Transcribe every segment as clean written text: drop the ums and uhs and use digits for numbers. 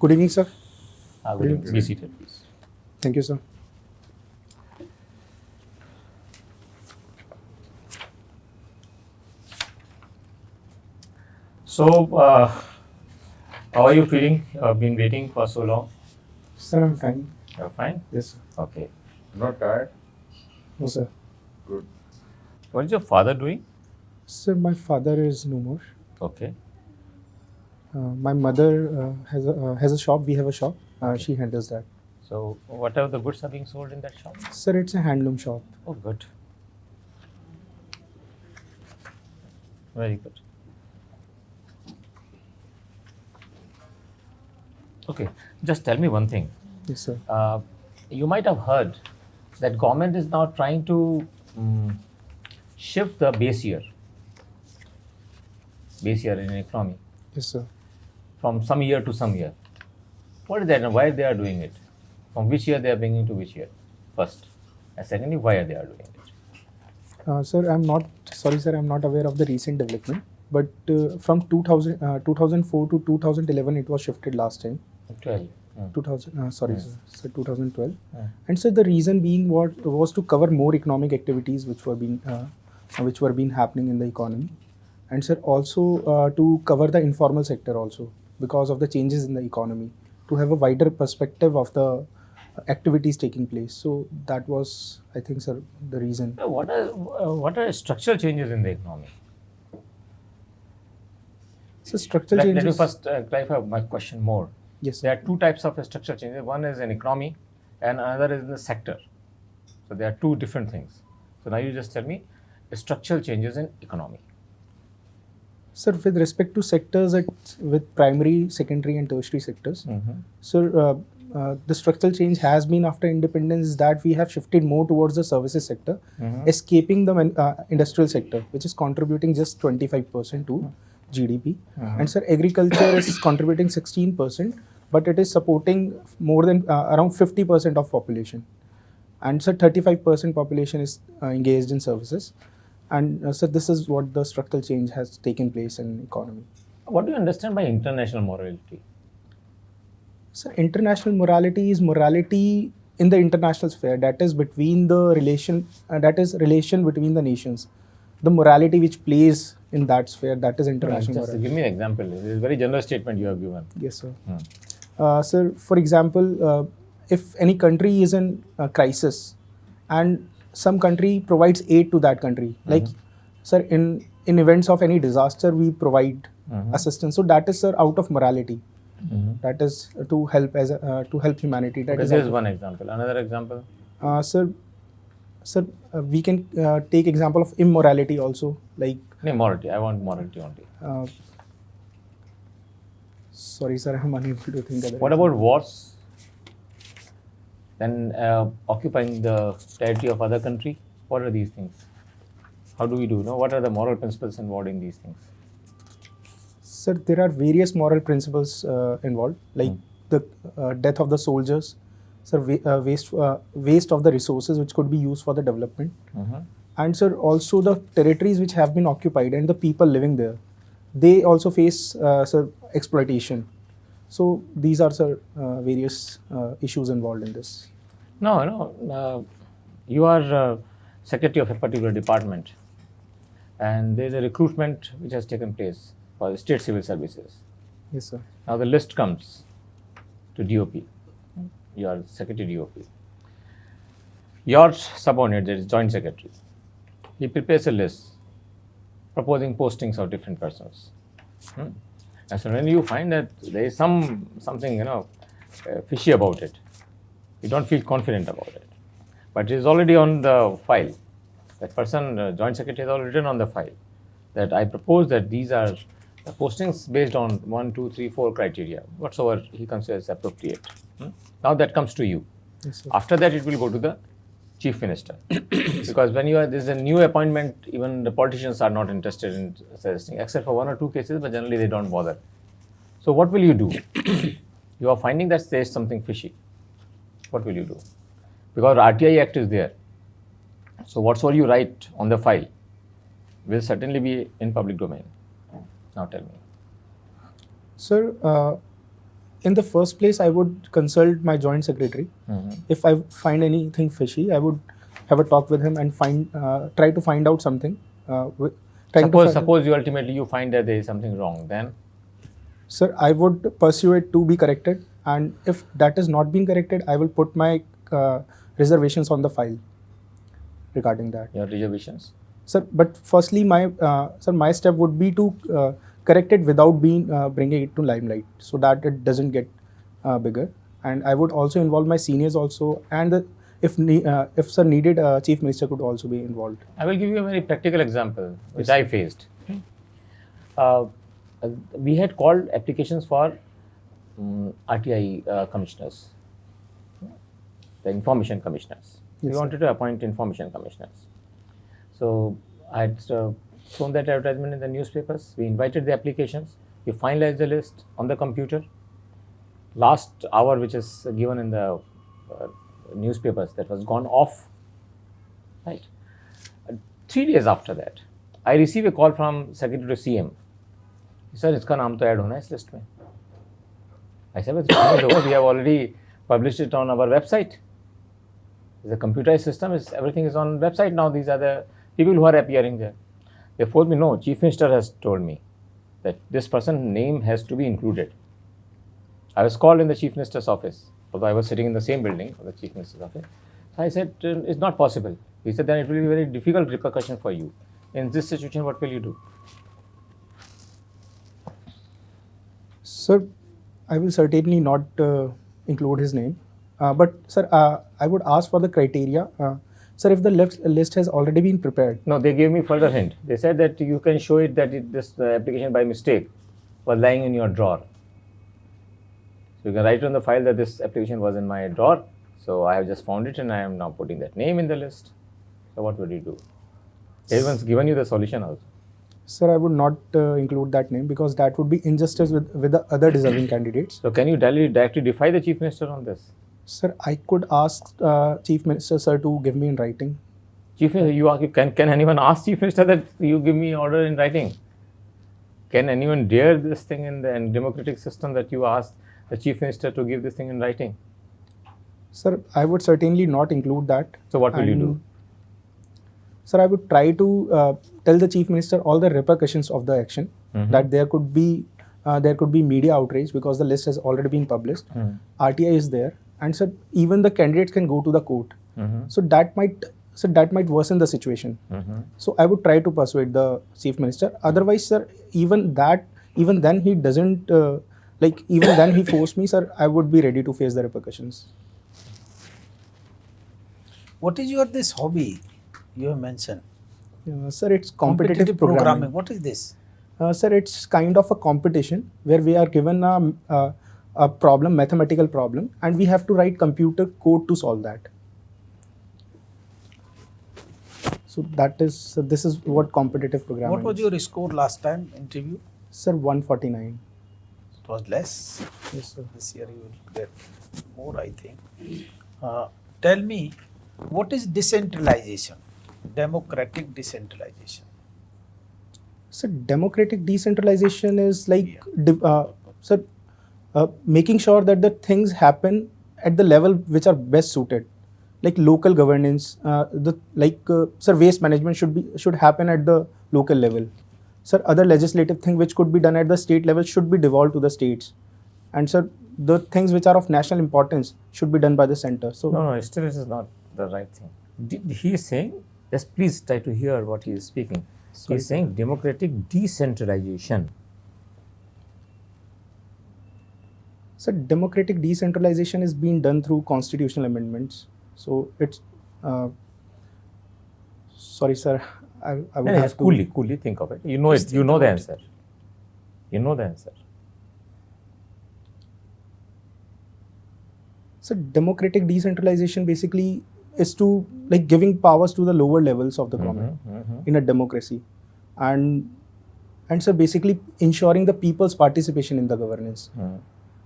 Good evening, sir. Good evening. Be seated, please. Thank you, sir. So, how are you feeling? I've been waiting for so long. Sir, I'm fine. You're fine? Yes, sir. Okay. Not tired? No, sir. Good. What is your father doing? Sir, my father is no more. Okay. My mother has a shop. We have a shop. She handles that. So, what are the goods are being sold in that shop? Sir, it's a handloom shop. Oh, good. Very good. Okay. Just tell me one thing. Yes, sir. You might have heard that government is now trying to shift the base year in economy Yes, sir. from some year to some year. What is that and why they are doing it? From which year they are bringing to which year? First. And secondly, why are they are doing it? Sir, I'm not aware of the recent development. But from 2004 to 2011, it was shifted last time. 12. 2012. And so the reason being what was to cover more economic activities which were being happening in the economy, and sir also to cover the informal sector also because of the changes in the economy, to have a wider perspective of the activities taking place. So that was, I think, sir, the reason. What are structural changes in the economy? So structural Let changes. me first clarify my question more. Yes, sir. There are two types of structural changes. One is in economy and another is in the sector. So there are two different things. So now you just tell me the structural changes in economy. Sir, with respect to sectors, with primary, secondary, and tertiary sectors, sir, the structural change has been after independence that we have shifted more towards the services sector, escaping the industrial sector, which is contributing just 25% to GDP. And sir, agriculture is contributing 16%, but it is supporting more than around 50% of population. And sir, 35% population is engaged in services. And so this is what the structural change has taken place in economy. What do you understand by international morality? So international morality is morality in the international sphere. That is between the relation. That is relation between the nations. The morality which plays in that sphere. That is international Just morality. give me an example. This is a very general statement you have given. Yes, sir. Sir, for example, if any country is in a crisis, and some country provides aid to that country, like, sir, in events of any disaster, we provide assistance. So that is, sir, out of morality. That is to help to help humanity. That Okay, is this is one example. Another example? Sir, we can take example of immorality also, like. No, morality. I want morality only. Sorry, sir, I'm unable to think of it. What about wars? Then occupying the territory of other country? What are these things? How do we do? No? What are the moral principles involved in these things? Sir, there are various moral principles involved, like the death of the soldiers, sir, waste of the resources which could be used for the development, and sir, also the territories which have been occupied and the people living there, they also face sir, exploitation. So these are, sir, various issues involved in this. No. You are secretary of a particular department, and there is a recruitment which has taken place for the state civil services. Yes, sir. Now the list comes to DOP. You are secretary DOP. Your subordinate, that is joint secretary, he prepares a list proposing postings of different persons. And so when you find that there is something fishy about it, you don't feel confident about it, but it is already on the file. That person, joint secretary, has already written on the file that I propose that these are the postings based on 1, 2, 3, 4 criteria, whatsoever he considers appropriate. Now that comes to you. Yes, sir. After that, it will go to the chief minister, because when there's a new appointment, even the politicians are not interested in suggesting, except for 1 or 2 cases, but generally they don't bother. So what will you do? You are finding that there is something fishy. What will you do? Because RTI Act is there. So whatsoever you write on the file will certainly be in public domain. Now tell me. Sir, in the first place, I would consult my joint secretary. If I find anything fishy, I would have a talk with him and try to find out something. Suppose you ultimately find that there is something wrong, then Sir, I would pursue it to be corrected, and if that is not being corrected, I will put my reservations on the file regarding that. your reservations. Sir, but firstly, my step would be to correct it without bringing it to limelight, so that it doesn't get bigger. And I would also involve my seniors also, and if sir needed, Chief Minister could also be involved. I will give you a very practical example which I faced. We had called applications for RTI commissioners, the information commissioners. We Yes, sir. wanted to appoint information commissioners. So I had thrown that advertisement in the newspapers. We invited the applications. We finalized the list on the computer. Last hour, which is given in the newspapers, that was gone off. Right. 3 days after that, I received a call from Secretary to CM. Sir, इसका नाम तो add होना है इस list में. I said, we have already published it on our website. The computerized system is everything is on website now. These are the people who are appearing there. They told me, no, Chief Minister has told me that this person's name has to be included. I was called in the Chief Minister's office, although I was sitting in the same building of the Chief Minister's office. I said, it's not possible. He said, then it will be very difficult repercussion for you. In this situation, what will you do? Sir, I will certainly not include his name. But sir, I would ask for the criteria. Sir, if the list has already been prepared. No, they gave me further hint. They said that you can show it that this application by mistake was lying in your drawer. So you can write on the file that this application was in my drawer. So I have just found it and I am now putting that name in the list. So what would you do? Everyone's given you the solution also. Sir, I would not include that name because that would be injustice with the other deserving candidates. So can you directly defy the Chief Minister on this? Sir, I could ask Chief Minister sir to give me in writing. Chief Minister, can anyone ask Chief Minister that you give me order in writing? Can anyone dare this thing in the democratic system that you ask the Chief Minister to give this thing in writing? Sir, I would certainly not include that. So what will you do? Sir, I would try to tell the Chief Minister all the repercussions of the action. That there could be media outrage because the list has already been published. RTI is there, and sir, even the candidates can go to the court. So that might worsen the situation. So I would try to persuade the Chief Minister. Otherwise, sir, even then he doesn't even then he forced me, sir, I would be ready to face the repercussions. What is your this hobby you have mentioned? Sir, it's competitive programming. What is this? Sir, it's kind of a competition where we are given a problem, mathematical problem, and we have to write computer code to solve that. So this is what competitive programming What was is. your score last time interview? Sir, 149. It was less. Yes, sir. This year you will get more, I think. Tell me, what is decentralization? Democratic decentralization. So democratic decentralization is like making sure that the things happen at the level which are best suited, like local governance. Sir, waste management should happen at the local level. Sir, other legislative thing which could be done at the state level should be devolved to the states, and sir, the things which are of national importance should be done by the center. So No, still it is not the right thing. He is saying, just please try to hear what he is speaking. He is saying democratic decentralization. So democratic decentralization is being done through constitutional amendments. So it's sorry, sir. I would have to Coolly think of it. You know it. You know the answer. You know the answer. So democratic decentralization basically is to like giving powers to the lower levels of the government in a democracy, and sir, basically ensuring the people's participation in the governance.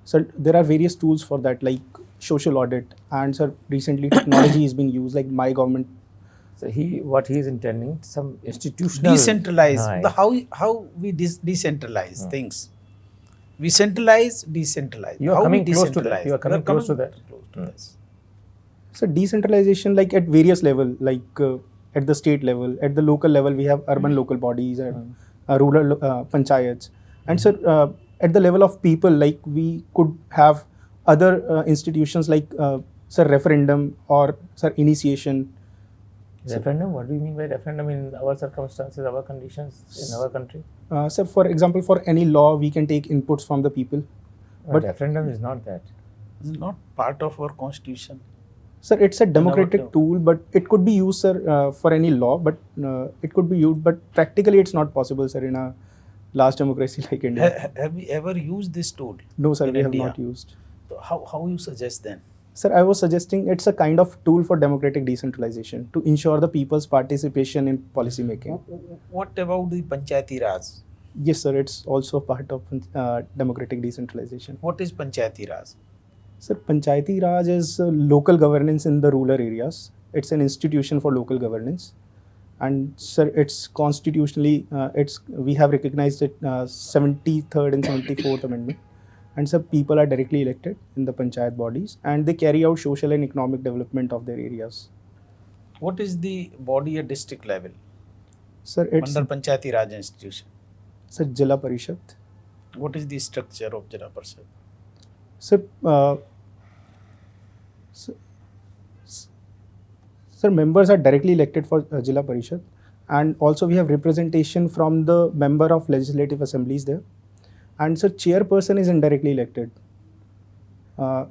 So there are various tools for that, like social audit, and sir, recently technology is being used, like My Government. So what he is intending, some institutional Decentralize. Right. How we decentralize things. We centralize, decentralize. You are How coming we close to that. decentralize? You are coming close to that. Close to this. So decentralization, like at various level, like at the state level, at the local level, we have urban local bodies and rural panchayats, and so at the level of people, like we could have other institutions like referendum or initiation. Referendum? What do you mean by referendum in our circumstances, our conditions, in our country? So for example, for any law, we can take inputs from the people. But referendum is not that. It's not part of our constitution. Sir, it's a democratic level. tool, but it could be used, sir, for any law. But it could be used, but practically it's not possible, sir, in a large democracy like India. Have we ever used this tool? No, sir, in we have India? not used. So how you suggest then? Sir, I was suggesting it's a kind of tool for democratic decentralization to ensure the people's participation in policy making. What about the Panchayati Raj? Yes, sir, it's also part of democratic decentralization. What is Panchayati Raj? Sir, Panchayati Raj is local governance in the rural areas. It's an institution for local governance, and sir, it's constitutionally we have recognized it 73rd and 74th Amendment, and so people are directly elected in the panchayat bodies, and they carry out social and economic development of their areas. What is the body at district level Sir, it's under Panchayati Raj institution? sir Jila Parishad. What is the structure of Jila Parishad? Sir, sir, members are directly elected for Jila Parishad, and also we have representation from the member of legislative assemblies there, and so chairperson is indirectly elected. So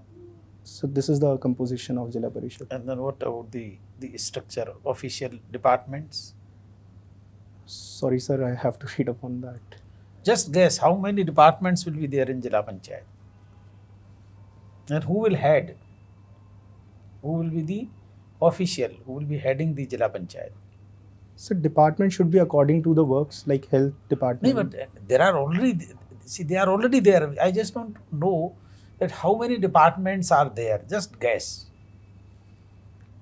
this is the composition of Jila Parishad. And then what about the structure, official departments? Sorry, sir, I have to read upon that. Just guess how many departments will be there in Jila Panchayat? And who will head? Who will be the official? Who will be heading the Jila Panchayat? So department should be according to the works, like health No, department. but there are already, see, they are already there. I just don't know that how many departments are there. Just guess.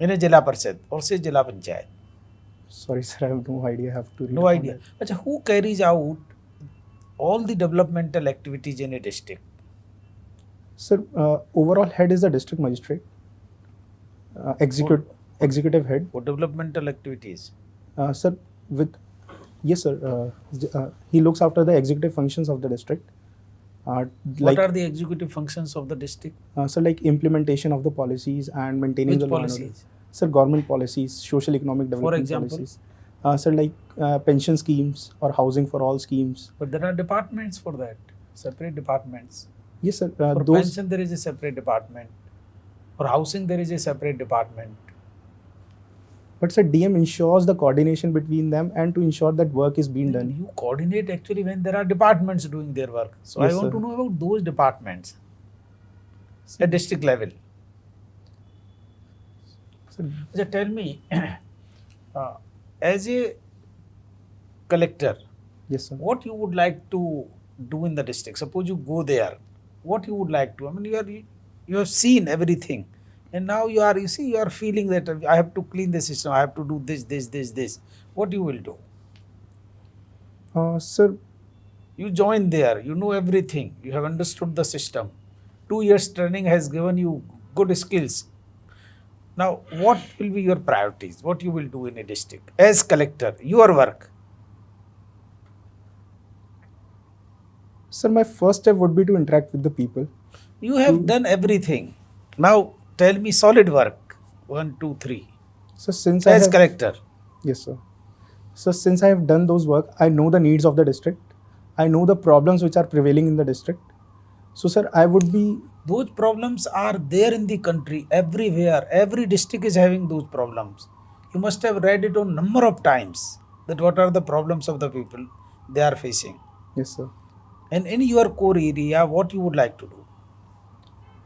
In a Jila Parishad or say Jila Panchayat. Sorry, sir, I have no idea. I have to read No upon idea. that. But who carries out all the developmental activities in a district? Sir, overall head is the district magistrate. Executive head. What developmental activities? Sir, yes, sir. He looks after the executive functions of the district. What Like, are the executive functions of the district? sir, like implementation of the policies and maintaining Which the law and order. policies? Sir, government policies, social economic development example? policies. Sir, like pension schemes or housing for all schemes. But there are departments for that. Separate departments. Yes, sir. For Those. pension there is a separate department. For housing there is a separate department. But sir, DM ensures the coordination between them and to ensure that work is being done. You coordinate actually when there are departments doing their work. So Yes, I want sir. to know about those departments at district level. Sir, So tell me, as a collector, yes, sir. what you would like to do in the district? Suppose you go there, what you would like to? I mean, you have seen everything, and now you are feeling that I have to clean the system. I have to do this. What you will do? Sir, You join there. You know everything. You have understood the system. 2 years training has given you good skills. Now, what will be your priorities? What you will do in a district as collector? Your work. sir, my first step would be to interact with the people. You have done everything. Now, tell me solid work. 1, 2, 3. So since I As have, collector. yes, sir. So since I have done those work, I know the needs of the district. I know the problems which are prevailing in the district. So, sir, I would be. Those problems are there in the country, everywhere. Every district is having those problems. You must have read it on number of times that what are the problems of the people they are facing. Yes, sir. And in your core area, what you would like to do?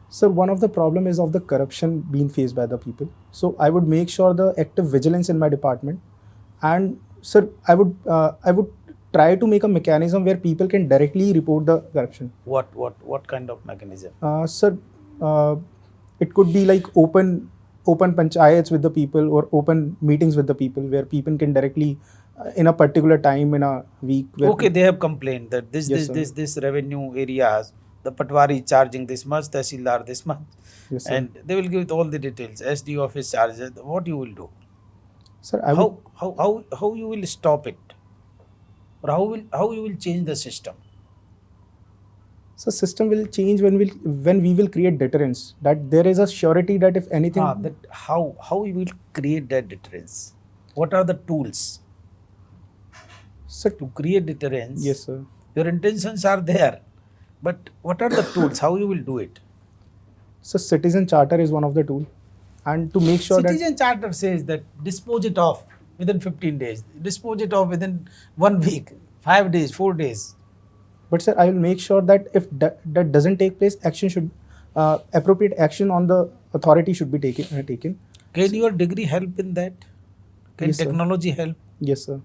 Sir, one of the problem is of the corruption being faced by the people. So I would make sure the active vigilance in my department, and sir, I would try to make a mechanism where people can directly report the corruption. What kind of mechanism? Sir, it could be like open panchayats with the people or open meetings with the people where people can directly in a particular time in a week. where- Okay, they have complained that Yes, sir. this revenue areas, the Patwari is charging this much, Tahsildar this much, Yes, sir. and they will give all the details. SD office charges. What you will do? Sir, I would, How you will stop it? Or how you will change the system? so system will change when we will create deterrence. That there is a surety that if anything, That how you will create that deterrence? What are the tools sir, to create deterrence? yes, sir. Your intentions are there, but what are the tools? How you will do it? So citizen charter is one of the tool, and to make sure Citizen Charter says that dispose it off within 15 days, dispose it off within 1 week, 5 days, 4 days. but sir, I will make sure that if that doesn't take place, action should appropriate action on the authority should be taken. Can your degree help in that? Can Yes, sir. technology help? Yes, sir.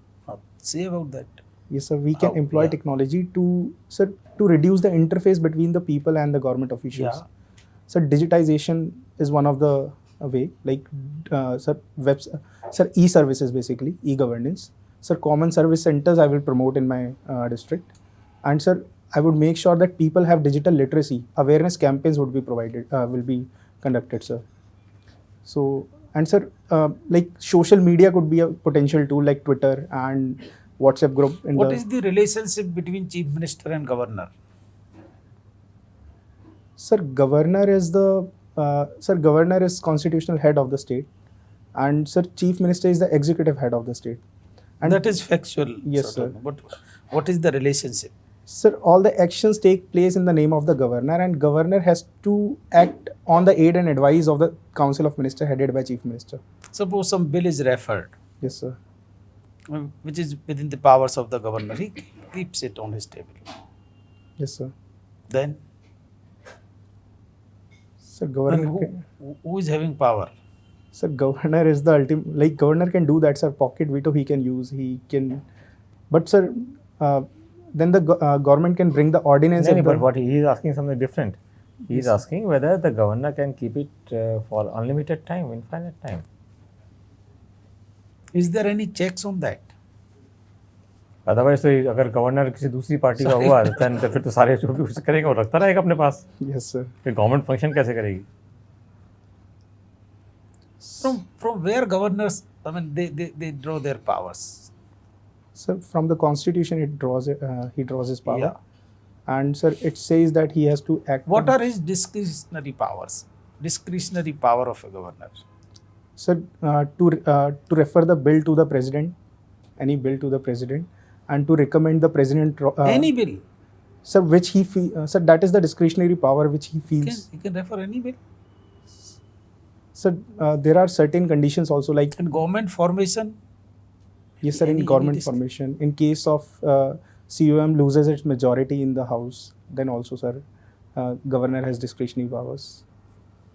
Say about that. Yes, sir. We can How? employ Yeah. technology to reduce the interface between the people and the government officials. Yeah. So digitization is one of the way, like sir, e-services basically, e-governance. Sir, common service centers I will promote in my district, and sir, I would make sure that people have digital literacy. Awareness campaigns would be provided, will be conducted, sir. So, and sir, like social media could be a potential tool like Twitter and WhatsApp group. What is the relationship between Chief Minister and Governor? Sir, governor is constitutional head of the state, and sir, chief minister is the executive head of the state. And That is factual. Yes, sort of. sir. But what is the relationship? sir, all the actions take place in the name of the governor, and governor has to act on the aid and advice of the council of minister headed by chief minister. Suppose some bill is referred, Yes, sir. which is within the powers of the governor. He keeps it on his table. Yes, sir. Then Sir, governor. who is having power? Sir, governor is the ultimate. Like governor can do that, sir. Pocket veto he can use. He can, but sir, then the government can bring the ordinance. No, if but the- what he is asking something different. He is Yes. asking whether the governor can keep it for unlimited time, infinite time. Is there any checks on that? Otherwise तो अगर governor किसी दूसरी party का हुआ तो फिर तो सारे जो भी कुछ करेगा वो रखता रहेगा अपने पास. Yes, sir. फिर गवर्नमेंट फंक्शन कैसे करेगी? From where governors? I mean, they draw their powers. Sir, from the constitution, he draws his power, Yeah. and sir, it says that he has to act. What are his discretionary powers? Discretionary power of a governor. Sir, to refer the bill to the president, any bill to the president, and to recommend the president. Any bill. Sir, which he sir, that is the discretionary power which he feels. He can refer any bill. Sir, there are certain conditions also, like And government formation. yes, sir, in any government dis- formation, in case of COM loses its majority in the house, then also, sir, governor has discretionary powers.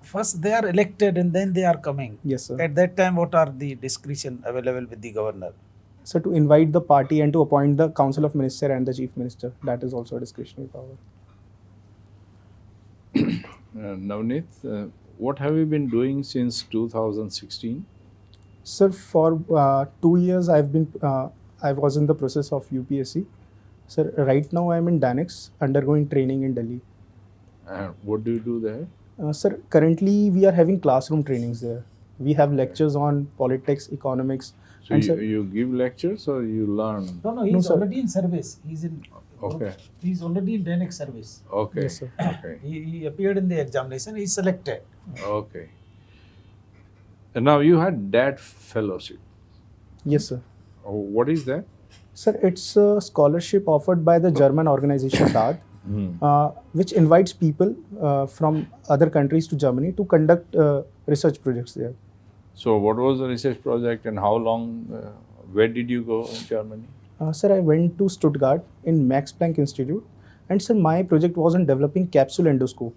First they are elected and then they are coming. Yes, sir. At that time, what are the discretion available with the governor? So to invite the party and to appoint the council of minister and the chief minister, that is also a discretionary power. Navneet, what have you been doing since 2016? Sir, for 2 years I was in the process of UPSC. Sir, right now I am in Danex undergoing training in Delhi. And what do you do there? Sir, currently we are having classroom trainings there. We have lectures on politics, economics. So And you, sir- you give lectures or you learn? No, he's sir. already in service. He's in. Okay. He's already in Danex service. Okay. Yes, sir. Okay. He appeared in the examination. He's selected. Okay. And now you had DAT fellowship. Yes, sir. Oh, what is that? Sir, it's a scholarship offered by the German organization DAD, which invites people from other countries to Germany to conduct research projects there. So what was the research project and how long, where did you go in Germany? Sir, I went to Stuttgart in Max Planck Institute, and sir, my project was on developing capsule endoscope,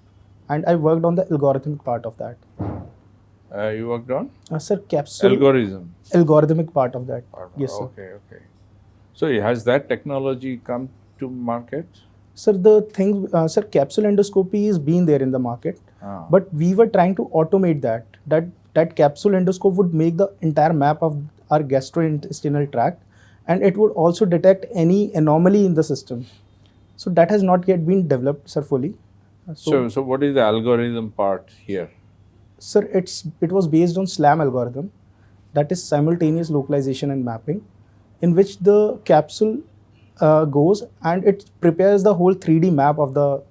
and I worked on the algorithmic part of that. You worked on? Sir, capsule Algorithm. algorithmic part of that. Yes, sir. Okay, okay. So has that technology come to market? Sir, the thing, sir, capsule endoscopy is been there in the market, Ah. but we were trying to automate that capsule endoscope would make the entire map of our gastrointestinal tract, and it would also detect any anomaly in the system. So that has not yet been developed, sir, fully. So what is the algorithm part here? Sir, it was based on SLAM algorithm, that is simultaneous localization and mapping, in which the capsule goes and it prepares the whole 3D map of the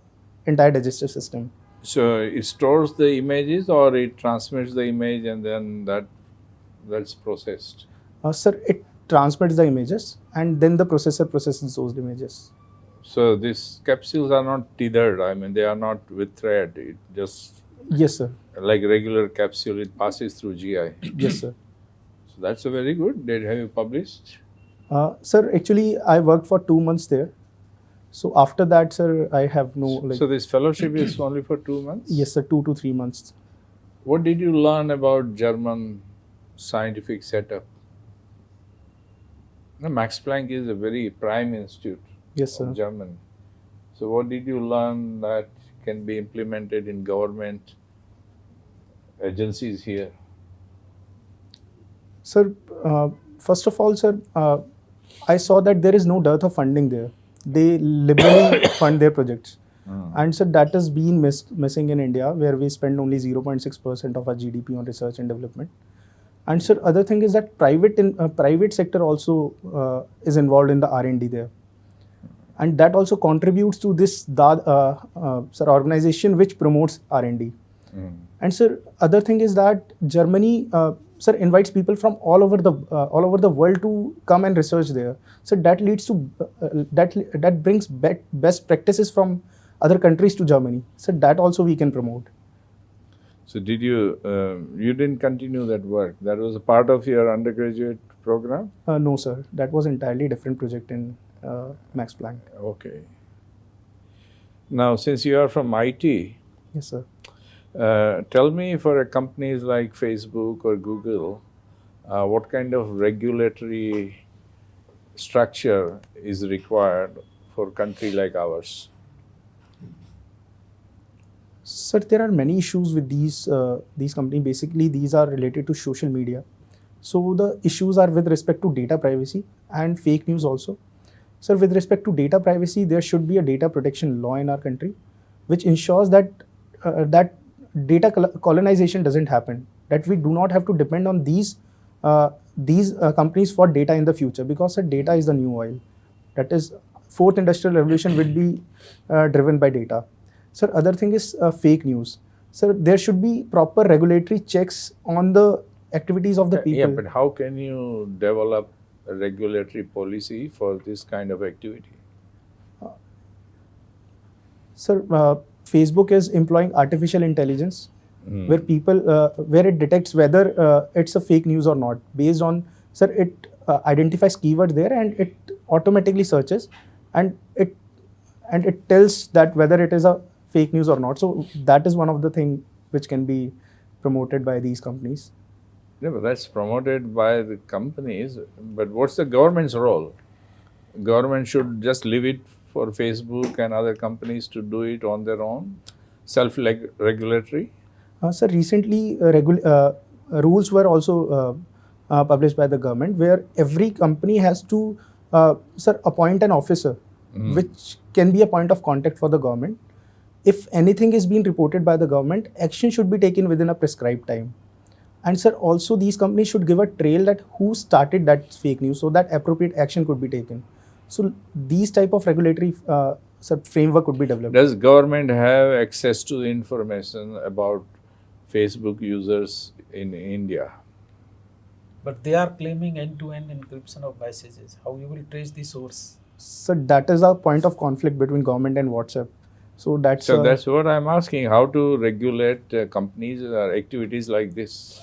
entire digestive system. So it stores the images or it transmits the image and then that's processed? Sir, it transmits the images and then the processor processes those images. So these capsules are not tethered. I mean, they are not with thread. It just Yes, sir. like regular capsule, it passes through GI. Yes, sir. So that's a very good. Have you published? Sir, actually, I worked for 2 months there. So after that, sir, I have no So this fellowship is only for 2 months? Yes, sir, 2 to 3 months. What did you learn about German scientific setup? Max Planck is a very prime institute Yes, sir. of Germany. So what did you learn that can be implemented in government agencies here? Sir, first of all, sir, I saw that there is no dearth of funding there. They liberally fund their projects. And so that has been missing in India, where we spend only 0.6% of our GDP on research and development. And sir, other thing is that private sector also is involved in the R&D there, and that also contributes to this sir, organization which promotes R&D. And sir, other thing is that Germany, sir, invites people from all over the world to come and research there. So that leads to that brings best practices from other countries to Germany. So that also we can promote. So did you didn't continue that work? That was a part of your undergraduate program? No, sir. That was entirely different project in Max Planck. Okay. Now, since you are from IT, Yes, sir. tell me, for companies like Facebook or Google, what kind of regulatory structure is required for a country like ours? Sir, there are many issues with these companies. Basically, these are related to social media. So the issues are with respect to data privacy and fake news also. Sir, with respect to data privacy, there should be a data protection law in our country, which ensures that that data colonization doesn't happen. That we do not have to depend on these companies for data in the future, because sir, data is the new oil. That is, fourth industrial revolution will be driven by data. Sir, other thing is fake news. Sir, there should be proper regulatory checks on the activities of the people. Yeah, but how can you develop a regulatory policy for this kind of activity? Sir, Facebook is employing artificial intelligence, where people, where it detects whether it's a fake news or not. Based on, sir, it identifies keyword there and it automatically searches, and it tells that whether it is a fake news or not. So that is one of the things which can be promoted by these companies. Yeah, but that's promoted by the companies. But what's the government's role? Government should just leave it for Facebook and other companies to do it on their own, self-regulatory? Sir, recently rules were also published by the government, where every company has to, sir, appoint an officer, which can be a point of contact for the government. If anything is being reported by the government, action should be taken within a prescribed time. And sir, also these companies should give a trail that who started that fake news, so that appropriate action could be taken. So these type of regulatory framework could be developed. Does government have access to the information about Facebook users in India? But they are claiming end-to-end encryption of messages. How you will trace the source? So that is a point of conflict between government and WhatsApp. So that's what I'm asking, how to regulate companies or activities like this?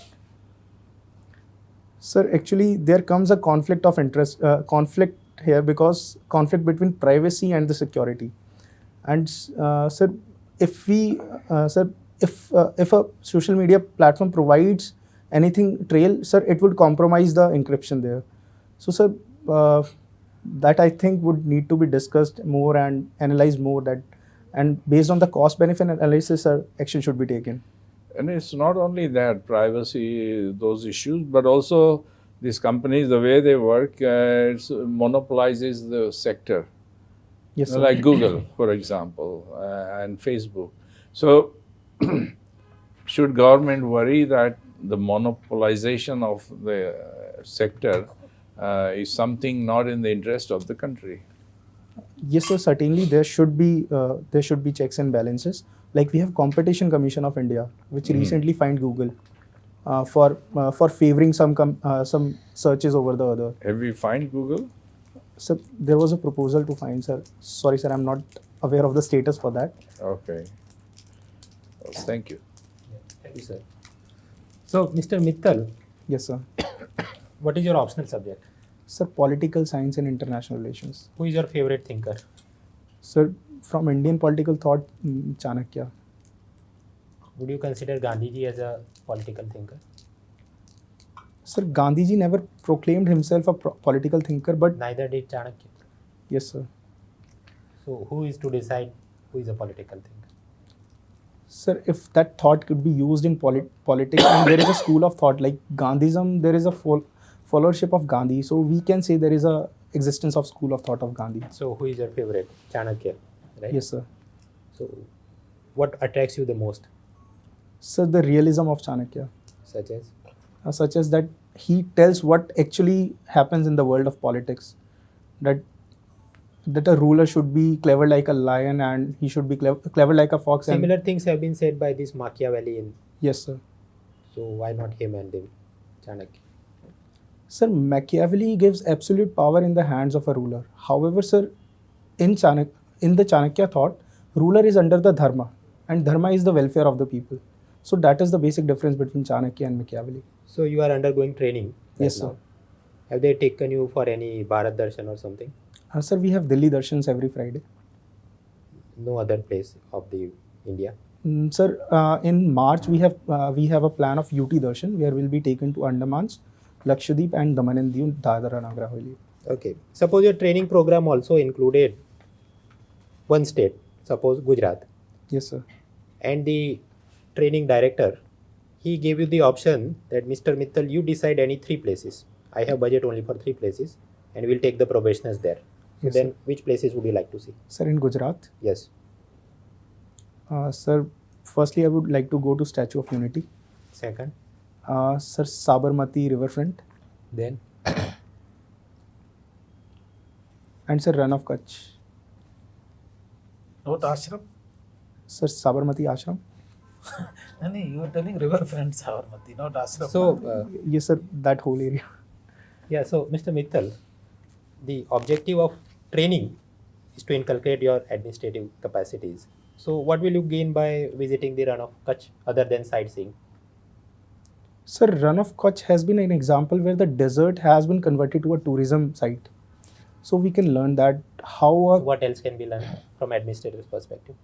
Sir, actually there comes a conflict of interest, conflict here, because conflict between privacy and the security. And sir, if a social media platform provides anything trail, sir, it would compromise the encryption there. So sir, that I think would need to be discussed more and analyzed more, that, and based on the cost benefit analysis, sir, action should be taken. And it's not only that, privacy, those issues, but also These companies, the way they work, monopolizes the sector. Yes, sir. Like Google, for example, and Facebook. So, should government worry that the monopolization of the sector is something not in the interest of the country? Yes, sir. Certainly, there should be checks and balances. Like we have Competition Commission of India, which recently fined Google for favoring some searches over the other. Have we fined Google? So there was a proposal to fine, sir. Sorry, sir, I'm not aware of the status for that. Okay. Well, thank you. Thank you, sir. So, Mr. Mittal, Yes, sir. what is your optional subject? Sir, political science and international relations. Who is your favorite thinker? Sir, from Indian political thought, Chanakya. Would you consider Gandhiji as a political thinker? Sir, Gandhiji never proclaimed himself a political thinker, but Neither did Chanakya. yes, sir. So, who is to decide who is a political thinker? Sir, if that thought could be used in politics, and there is a school of thought like Gandhism, there is a followership of Gandhi. So we can say there is a existence of school of thought of Gandhi. So, who is your favorite? Chanakya, right? Yes, sir. So, what attracts you the most? Sir, the realism of Chanakya, Such as? that he tells what actually happens in the world of politics. That a ruler should be clever like a lion and he should be clever like a fox. Similar things have been said by this Machiavelli. Yes, sir. So, why not him and him, Chanakya? Sir, Machiavelli gives absolute power in the hands of a ruler. However, sir, in the Chanakya thought, ruler is under the dharma, and dharma is the welfare of the people. So that is the basic difference between Chanakya and Machiavelli. So, you are undergoing training right Yes, now. sir. Have they taken you for any Bharat Darshan or something? Sir, we have Delhi Darshans every Friday. No other place of the India? Sir, in March we have a plan of UT Darshan where we'll be taken to Andamans, Lakshadweep and Daman and Diu, Dadra and Nagar Haveli. Okay. Suppose your training program also included one state, suppose Gujarat, Yes, sir. and the training director, he gave you the option that Mr. Mittal, you decide any 3 places. I have budget only for 3 places and we'll take the probationers there. So Yes, then sir. which places would you like to see? Sir, in Gujarat, Yes. sir, firstly I would like to go to Statue of Unity. Second, Sir, Sabarmati riverfront, then and sir, Run of Kutch. What ashram? Sir, Sabarmati Ashram. No, you are telling riverfront Sabarmati, not ashram. so Yes, sir, that whole area. yeah, so Mr. Mittal, the objective of training is to inculcate your administrative capacities. So what will you gain by visiting the Run of Kutch other than sightseeing? Sir, Run of Kutch has been an example where the desert has been converted to a tourism site. So we can learn that how What else can be learned from administrative perspective?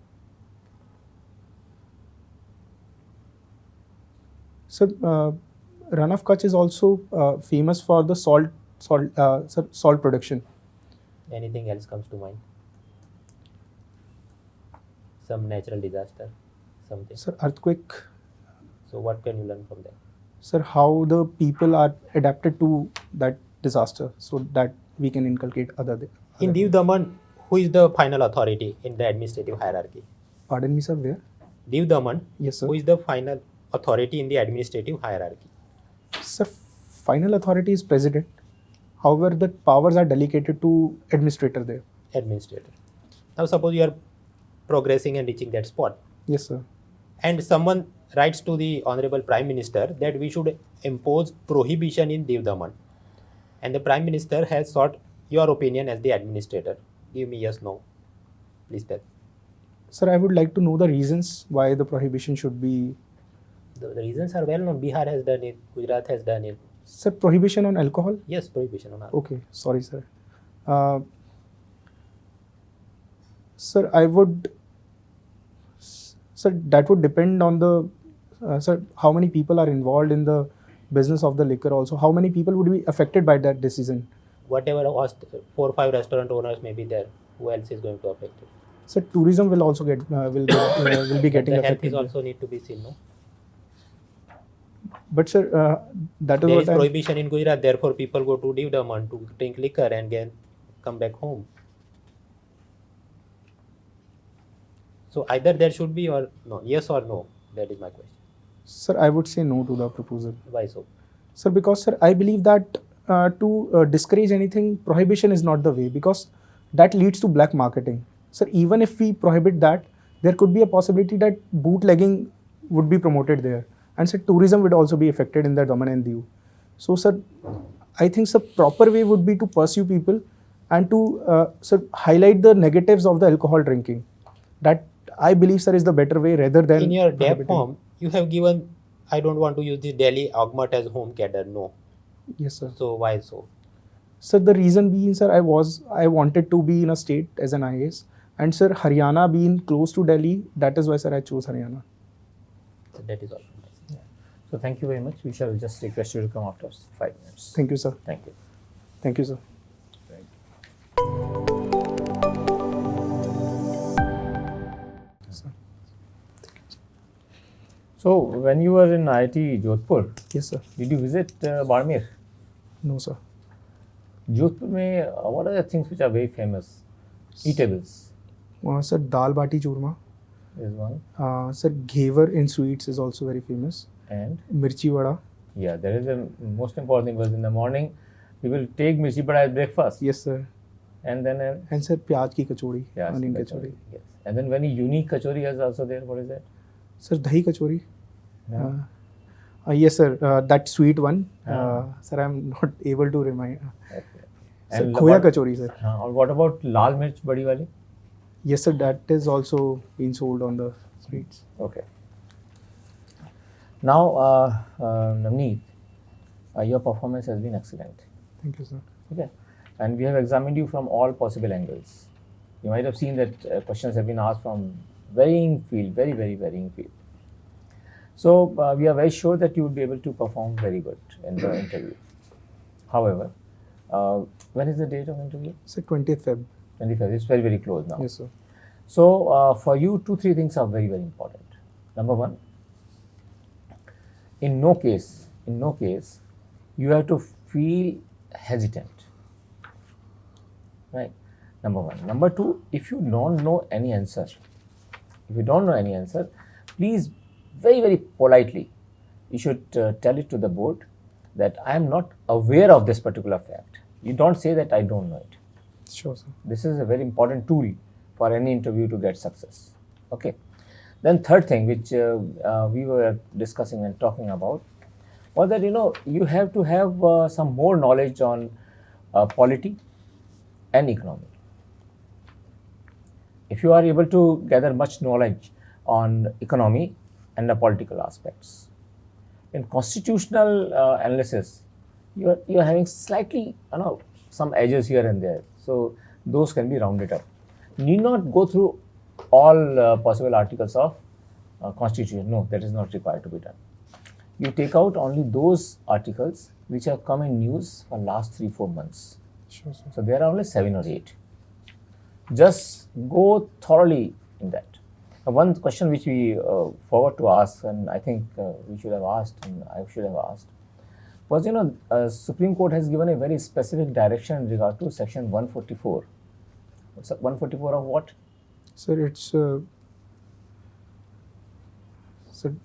So, Run of Kutch is also famous for the salt production. Anything else comes to mind? Some natural disaster, something. Sir, earthquake. So what can you learn from that? Sir, how the people are adapted to that disaster, so that we can inculcate other. In Diu Daman, who is the final authority in the administrative hierarchy? Pardon me, sir. Where? Diu Daman, Yes, sir. who is the final authority in the administrative hierarchy? Sir, final authority is president. However, the powers are delegated to administrator there. Administrator. Now suppose you are progressing and reaching that spot, Yes, sir. and someone writes to the Honorable Prime Minister that we should impose prohibition in Diu Daman. And the Prime Minister has sought your opinion as the administrator. Give me yes, no. Please tell. Sir, I would like to know the reasons why the prohibition should be. The reasons are well known. Bihar has done it, Gujarat has done it. Sir, prohibition on alcohol? Yes, prohibition on alcohol. Okay, sorry, sir. Sir, Sir, that would depend on the, sir, how many people are involved in the business of the liquor also. How many people would be affected by that decision? Whatever 4 or 5 restaurant owners may be there, who else is going to affect it? Sir, tourism will also will be getting The health affected. is also need to be seen, no? But sir, that is There what is I'm, prohibition in Gujarat, therefore people go to Div Daman to drink liquor and then come back home. So either there should be or no, yes or no. That is my question. sir, I would say no to the proposal. Why so? Sir, because sir, I believe that to discourage anything, prohibition is not the way, because that leads to black marketing. Sir, even if we prohibit that, there could be a possibility that bootlegging would be promoted there, and sir, tourism would also be affected in the Daman and Diu. So, sir, I think the proper way would be to pursue people and to sir, highlight the negatives of the alcohol drinking. That I believe, sir, is the better way rather than In your DAP prohibiting. form, you have given, I don't want to use the Delhi Agmat as home cadre. No. Yes, sir. So why so? Sir, the reason being, sir, I wanted to be in a state as an IAS, and sir, Haryana being close to Delhi, that is why, sir, I chose Haryana. So that is all. So thank you very much. We shall just request you to come after 5 minutes. Thank you, sir. Thank you. Thank you, sir. So when you were in IIT Jodhpur, Yes, sir. did you visit Barmer? No, sir. Jodhpur mein, what are the things which are very famous? Eatables Sir, dal bati churma. is one, Sir, ghevar in sweets is also very famous. and Mirchi vada. yeah, there is a most important thing was in the morning we will take mirchi bada as breakfast, Yes, sir. and then And sir, pyaj ki kachori. yeah, Onion kachori. kachori. Yes, and then very unique kachori is also there. What is that? Sir, dahi kachori. Yeah. Yes, sir. That sweet one. Ah. Sir, I'm not able to remind. Okay. Sir, And khoya what- kachori, sir. Or what about lal mirch badi wali? Yes, sir. That is also being sold on the streets. Okay. Now, Navneet, your performance has been excellent. Thank you, sir. Okay, and we have examined you from all possible angles. You might have seen that questions have been asked from varying field, very varying field. So we are very sure that you will be able to perform very good in the interview. However, when is the date of interview? Sir, 20th Feb. 25th. It's very close now. Yes, sir. So for you, 2-3 things are very important. Number one, in no case, you have to feel hesitant. Right? Number one. Number two, if you don't know any answer, please very politely, you should tell it to the board that I am not aware of this particular fact. You don't say that I don't know it. Sure, sir. This is a very important tool for any interview to get success. Okay. Then third thing which we were discussing and talking about was that you have to have some more knowledge on polity and economy. If you are able to gather much knowledge on economy and the political aspects, in constitutional analysis, you are having slightly some edges here and there. So those can be rounded up. Need not go through all possible articles of constitution. No, that is not required to be done. You take out only those articles which have come in news for last 3-4 months. Sure, sir. So there are only 7 or 8. Just go thoroughly in that. One question which we forgot to ask, and I think we should have asked, and I should have asked, was Supreme Court has given a very specific direction in regard to Section 144. 144 of what? Sir, it's sir,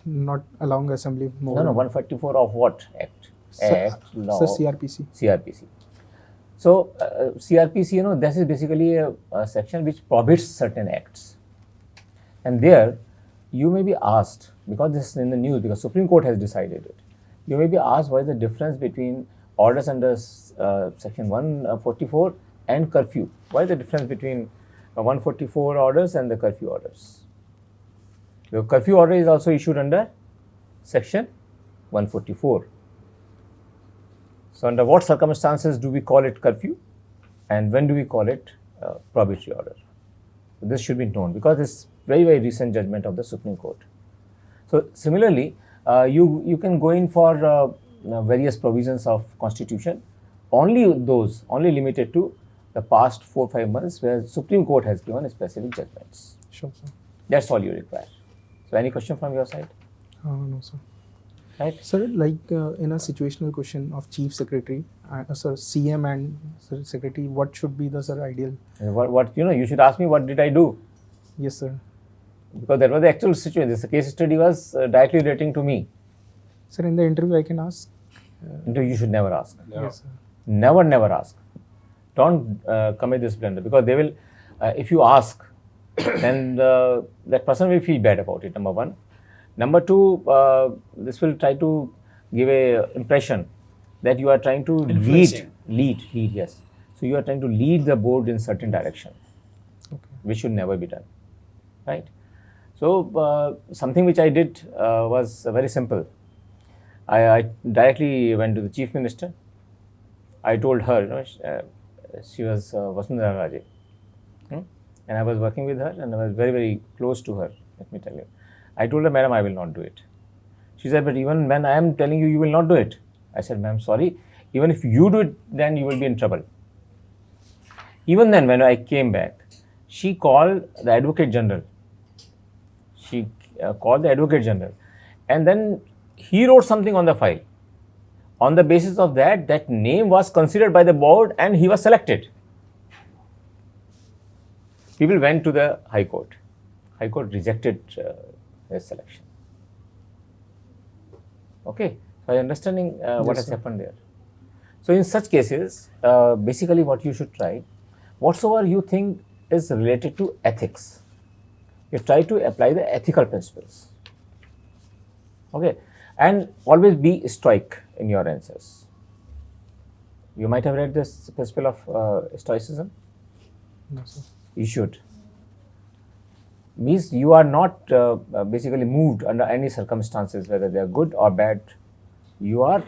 not allowing assembly more. No, 144 of what act? Sir, Act, law. Sir, CRPC. CRPC. So, CRPC, this is basically a section which prohibits certain acts. And there, you may be asked, because this is in the news, because Supreme Court has decided it, you may be asked what is the difference between orders under Section 144 and curfew. What is the difference between 144 orders and the curfew orders? The curfew order is also issued under Section 144. So, under what circumstances do we call it curfew, and when do we call it prohibitory order? So this should be known because this is very recent judgment of the Supreme Court. So similarly, you can go in for various provisions of Constitution, only limited to the past 4-5 months where Supreme Court has given specific judgments. Sure, sir. That's all you require. So any question from your side? No, sir. right? Sir, like in a situational question of chief secretary, sir, CM and sir, secretary, what should be the sir ideal? And what you should ask me what did I do, Yes, sir. because that was the actual situation. This case study was directly relating to me. Sir, in the interview, I can ask. You should never ask. Yes, sir. Never ask. Don't commit this blunder, because they will. If you ask, then that person will feel bad about it. Number one. Number two, this will try to give a impression that you are trying to Influencing. lead. Yes. So you are trying to lead the board in certain direction, Okay. which should never be done, right? So something which I did was very simple. I directly went to the chief minister. I told her, she was Vasundhara Raje, and I was working with her, and I was very, very close to her. Let me tell you. I told her, madam, I will not do it. She said, but even when I am telling you, you will not do it. I said, ma'am, sorry. Even if you do it, then you will be in trouble. Even then, when I came back, she called the Advocate General. She called the Advocate General. And then he wrote something on the file. On the basis of that, that name was considered by the board and he was selected. People went to the High Court. High Court rejected his selection. Okay, so you're understanding what has happened there. So in such cases, basically what you should try, whatsoever you think is related to ethics, you try to apply the ethical principles. Okay, and always be stoic in your answers. You might have read this principle of stoicism. No, sir. You should. Means you are not basically moved under any circumstances, whether they are good or bad. You are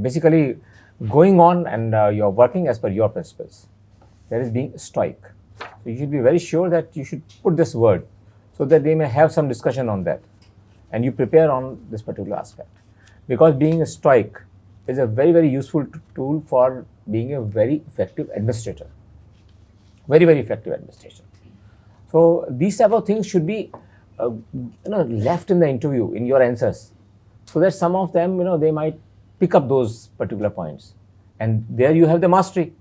basically going on and you are working as per your principles. That is being stoic. So you should be very sure that you should put this word so that they may have some discussion on that, and you prepare on this particular aspect. Because being a stoic is a very, very useful tool for being a very effective administrator. Very, very effective administration. So these type of things should be left in the interview in your answers, so that some of them they might pick up those particular points, and there you have the mastery.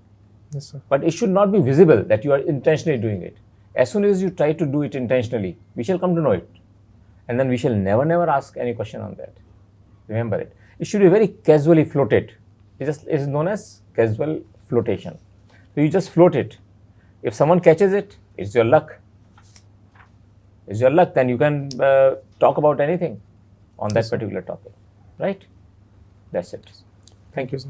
Yes, sir. But it should not be visible that you are intentionally doing it. As soon as you try to do it intentionally, we shall come to know it, and then we shall never ask any question on that. Remember it. It should be very casually floated. It is known as casual flotation. So you just float it. If someone catches it, it's your luck. It's your luck. Then you can talk about anything on that particular topic, right? That's it. Thank you. Sir.